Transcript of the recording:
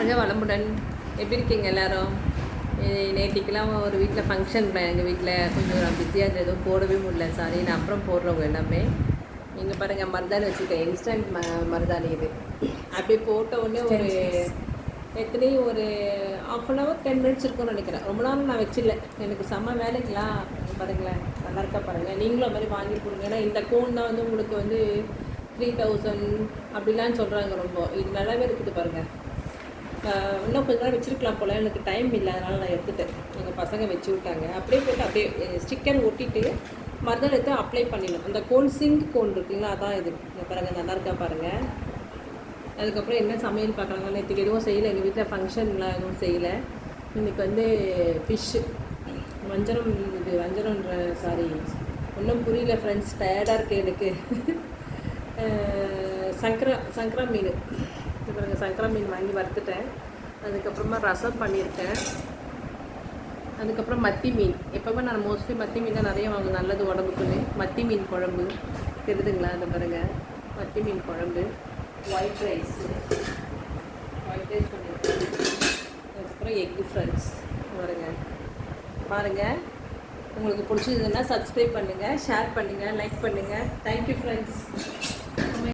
வாழ்க வளமுடன். எப்படி இருக்கீங்க எல்லோரும்? நேற்றுக்கெல்லாம் ஒரு வீட்டில் ஃபங்க்ஷன் எங்கள் வீட்டில் கொஞ்சம் நான் பிஸியாக இருந்தது, எதுவும் போடவே முடியல. சாரி, நான் அப்புறம் போடுறவங்க எல்லாமே. நீங்கள் பாருங்கள், மருதாணி வச்சுருக்கேன். இன்ஸ்டன்ட் மருதாணி இது. அப்படியே போட்ட உடனே ஒரு எத்தனையும் ஒரு 1/2 10 மினிட்ஸ் இருக்கும்னு நினைக்கிறேன். ரொம்ப நாள் நான் வச்சில்ல, எனக்கு செம்ம வேலைங்களா. பாருங்களேன், நல்லா இருக்கா பாருங்கள். நீங்களும் அது மாதிரி வாங்கி கொடுங்க. ஏன்னா இந்த கோன் தான் வந்து உங்களுக்கு வந்து 3000 அப்படிலாம் சொல்கிறாங்க. ரொம்ப இது நல்லாவே இருக்குது பாருங்கள். இன்னும் கொஞ்ச நேரம் வச்சுருக்கலாம் போல், எனக்கு டைம் இல்லை, அதனால் நான் எடுத்துட்டேன். எங்கள் பசங்க வச்சு விட்டாங்க. அப்படியே போய்ட்டு அப்படியே ஸ்டிக்கர் ஒட்டிட்டு மருதாணி எடுத்து அப்ளை பண்ணிடணும். அந்த கோன் சிங்க் கோன் இருக்குங்களா, அதான் இது. இங்கே பாருங்கள், நல்லா இருக்கா பாருங்கள். அதுக்கப்புறம் என்ன சமையல் பார்க்குறாங்க. நேற்றுக்கு எதுவும் செய்யலை, எங்கள் வீட்டில் ஃபங்க்ஷன்லாம் எதுவும் செய்யலை. இன்றைக்கி வந்து ஃபிஷ்ஷு வஞ்சரம். இது வஞ்சரம்ன்ற சாரி, ஒன்றும் புரியல ஃப்ரெண்ட்ஸ், டயர்டாக இருக்குது எனக்கு. சங்கரா மீன். பாருங்கள், சங்கரா மீன் வாங்கி வறுத்துட்டேன். அதுக்கப்புறமா ரசம் பண்ணியிருக்கேன். அதுக்கப்புறம் மத்தி மீன். எப்போவுமே நான் மோஸ்ட்லி மத்தி மீன் தான் நிறைய வாங்குவேன், நல்லது உடம்புக்குன்னு. மத்தி மீன் குழம்பு தெரியுதுங்களா, அதை பாருங்கள். மத்தி மீன் குழம்பு, ஒயிட் ரைஸ் பண்ணியிருக்கேன். அதுக்கப்புறம் எக்கு ஃப்ரெண்ட்ஸ் பாருங்கள். உங்களுக்கு பிடிச்சதுன்னா சப்ஸ்கிரைப் பண்ணுங்கள், ஷேர் பண்ணுங்கள், லைக் பண்ணுங்கள். Thank you friends.